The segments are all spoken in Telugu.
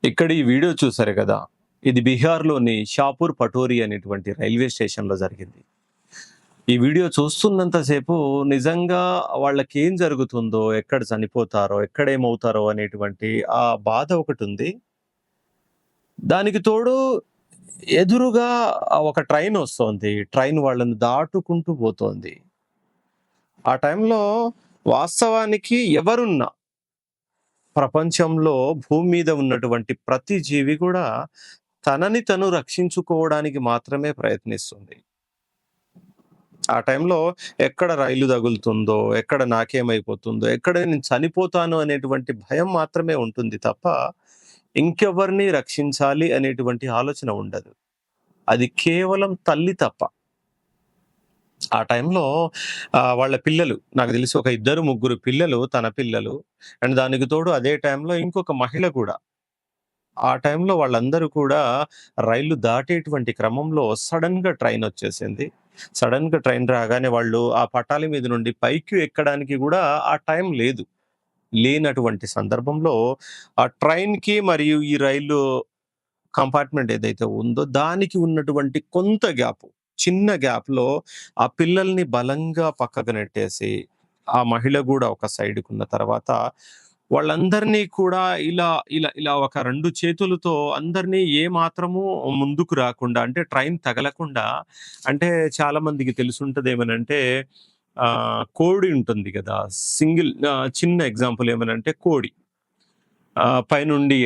ఇక్కడ ఈ వీడియో చూసారు కదా! ఇది బీహార్‌లోని షాపూర్ పటోరి అనేటువంటి రైల్వే స్టేషన్‌లో జరిగింది. ఈ వీడియో చూస్తున్నంత సేపు నిజంగా వాళ్ళకేం జరుగుతుందో, ఎక్కడ చనిపోతారో, ఎక్కడేమవుతారో అనేటువంటి ఆ బాధ ఒకటుంది. దానికి తోడు ఎదురుగా ఒక ట్రైనొస్తోంది. ట్రైన్ వాళ్ళని దాటుకుంటూ పోతోంది. ఆ టైంలో వాస్తవానికి ఎవరున్నా ప్రపంచంలో భూమి మీద ఉన్నటువంటి ప్రతి జీవి కూడా తనని తను రక్షించుకోవడానికి మాత్రమే ప్రయత్నిస్తుంది. ఆ టైంలో ఎక్కడ రైలు తగులుతుందో, ఎక్కడ నాకేమైపోతుందో, ఎక్కడ నేను చనిపోతాను అనేటువంటి భయం మాత్రమే ఉంటుంది తప్ప, ఇంకెవ్వరిని రక్షించాలి అనేటువంటి ఆలోచన ఉండదు. అది కేవలం తల్లి తప్ప. ఆ టైంలో వాళ్ళ పిల్లలు నాకు తెలిసి ఒక ఇద్దరు, ముగ్గురు పిల్లలు తన పిల్లలు. అండ్ దానికి తోడు అదే టైంలో ఇంకొక మహిళ కూడా. ఆ టైంలో వాళ్ళందరూ కూడా రైలు దాటేటువంటి క్రమంలో సడెన్‌గా ట్రైనొచ్చేసింది. సడెన్‌గా ట్రైన్ రాగానే వాళ్ళు ఆ పట్టాల మీద నుండి పైకి ఎక్కడానికి గూడా ఆ టైం లేదు. లేనటువంటి సందర్భంలో ఆ ట్రైన్‌కి మరియు ఈ రైలు కంపార్ట్‌మెంట్ ఏదైతే ఉందో దానికి ఉన్నటువంటి కొంత గ్యాపు, చిన్న గ్యాప్‌లో ఆ పిల్లల్ని బలంగా పక్కకు నెట్టేసి, ఆ మహిళ గూడా ఒక సైడ్‌కున్న తర్వాత వాళ్ళందరినీ కూడా ఇలా, ఇలా, ఇలా ఒక 2 చేతులతో అందరినీ ఏ మాత్రము ముందుకు రాకుండా అంటే ట్రైన్ తగలకుండా అంటే చాలా మందికి తెలిసుంటదేమనంటే కోడి ఉంటుంది గదా! చిన్న ఎగ్జాంపుల్ ఏమనంటే కోడి. పైనుండి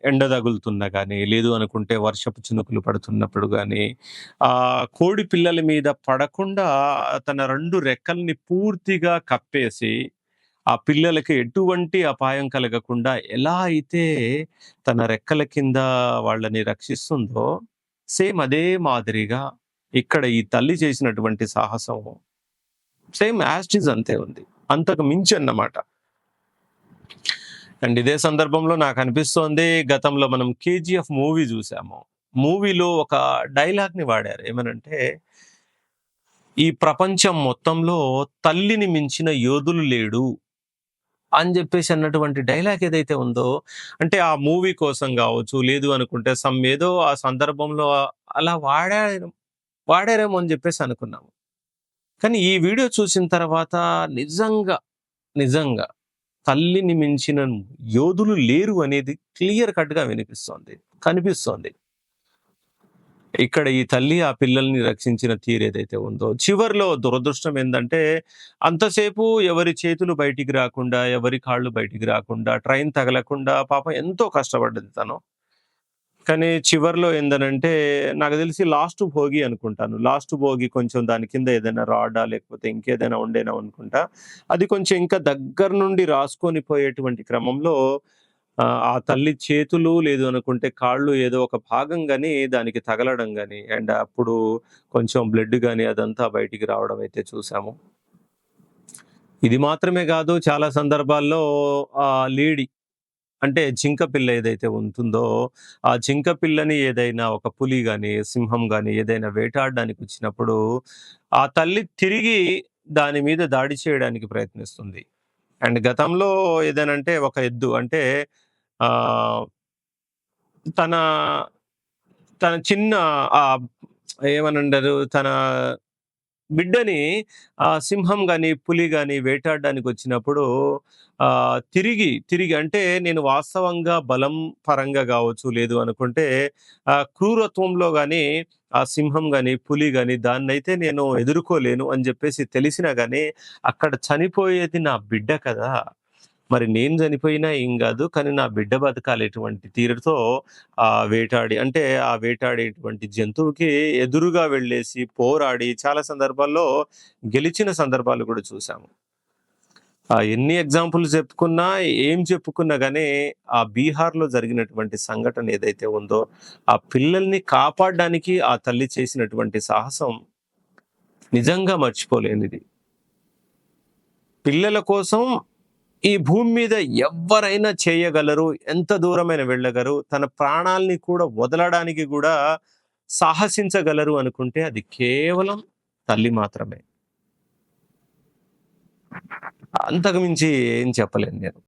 ఎండ తగులుతున్నా గానీ, లేదు అనుకుంటే వర్షపు చినుకులు పడుతున్నప్పుడు గానీ, కోడి పిల్లల మీద పడకుండా తన 2 రెక్కల్ని పూర్తిగా కప్పేసి, ఆ పిల్లలకి ఎటువంటి అపాయం కలగకుండా ఎలా అయితే తన రెక్కల కింద వాళ్ళని రక్షిస్తుందో, సేమ్ అదే మాదిరిగా ఇక్కడ ఈ తల్లి చేసినటువంటి సాహసం సేమ్ యాజ్ ఇట్ ఈజ్ అంతే ఉంది. అంతకు మించి అన్నమాట. అండ్ ఇదే సందర్భంలో నాకనిపిస్తోంది గతంలో మనం 'కేజీఎఫ్' మూవీ జూసాము. మూవీలో ఒక డైలాగ్‌ని వాడారు. ఏమనంటే, "ఈ ప్రపంచం మొత్తంలో తల్లిని మించిన యోధులు లేడు" అని జెప్పేసి అన్నటువంటి డైలాగ్ ఏదైతే ఉందో, అంటే ఆ మూవీ కోసం గావచ్చు, లేదు అనుకుంటే ఏదో ఆ సందర్భంలో అలా వాడారేమో అని జెప్పేసి అనుకున్నాము. కానీ ఈ వీడియో చూసిన తర్వాత నిజంగా, నిజంగా తల్లిని మించిన యోధులు లేరు అనేది క్లియర్ కట్‌గా వినిపిస్తోంది. కనిపిస్తోంది. ఇక్కడ ఈ తల్లి ఆ పిల్లల్ని రక్షించిన తీరేదైతే ఉందో, చివర్లో దురదృష్టం ఏందంటే, అంతసేపు ఎవరి చేతులు బయటికి రాకుండా, ఎవరి కాళ్ళు బయటికి రాకుండా, ట్రైన్ తగలకుండా పాపం ఎంతో కష్టపడ్డది తను. కానీ చివర్లో ఏందనంటే, నాకు తెలిసి లాస్ట్ బోగి అనుకుంటాను. లాస్ట్ బోగి కొంచెం దాని కింద ఏదైనా రాడా, లేకపోతే ఇంకేదైనా ఉండేనా అనుకుంటా. అది కొంచెం ఇంకా దగ్గర నుండి రాసుకొని పోయేటువంటి క్రమంలో ఆ తల్లి చేతులు లేదు అనుకుంటే కాళ్ళు ఏదో ఒక భాగం గాని దానికి తగలడం గాని, అండ్ అప్పుడు కొంచెం బ్లడ్ గాని అదంతా బయటికి రావడం అయితే చూసాము. ఇది మాత్రమే గాదు చాలా సందర్భాల్లో లేడీ అంటే జింక పిల్ల ఏదైతే ఉంటుందో, ఆ జింక పిల్లని ఏదైనా ఒక పులి గాని, సింహం గాని ఏదైనా వేటాడడానికొచ్చినప్పుడు, ఆ తల్లి తిరిగి దాని మీద దాడి చేయడానికి ప్రయత్నిస్తుంది. అండ్ గతంలో ఏదనంటే ఒక ఎద్దు అంటే ఆహ్, తన తన చిన్న ఆహ్, ఏమనంటారు తన బిడ్డని సింహం గాని, పులి గాని వేటాడడానికొచ్చినప్పుడు తిరిగి అంటే నేను వాస్తవంగా బలం పరంగా గావచ్చు, లేదు అనుకుంటే క్రూరత్వంలో గాని ఆ సింహం గాని, పులి గాని దాన్నైతే నేను ఎదుర్కోలేను అని జెప్పేసి తెలిసినా గాని అక్కడ చనిపోయేది నా బిడ్డ కదా! మరి నేను చనిపోయినా ఏం గాదు. కానీ నా బిడ్డ బతకాలి తీరుతో వేటాడి అంటే ఆ వేటాడేటువంటి జంతువుకి ఎదురుగా వెళ్ళేసి పోరాడి చాలా సందర్భాల్లో గెలిచిన సందర్భాలు కూడా చూసాము. ఎన్ని ఎగ్జాంపుల్స్ చెప్పుకున్నా, ఏం చెప్పుకున్నా గాని ఆ బీహార్‌లో జరిగినటువంటి సంఘటన ఏదైతే ఉందో, ఆ పిల్లల్ని కాపాడడానికి ఆ తల్లి చేసినటువంటి సాహసం నిజంగా మర్చిపోలేనిది. పిల్లల కోసం ఈ భూమి మీద ఎవ్వరైనా చేయగలరు. ఎంత దూరమైనా వెళ్ళగలరు. తన ప్రాణాల్ని కూడా వదలడానికి గూడా సాహసించగలరు అనుకుంటే అది కేవలం తల్లి మాత్రమే. అంతకు మించి ఏం చెప్పలేను నేను.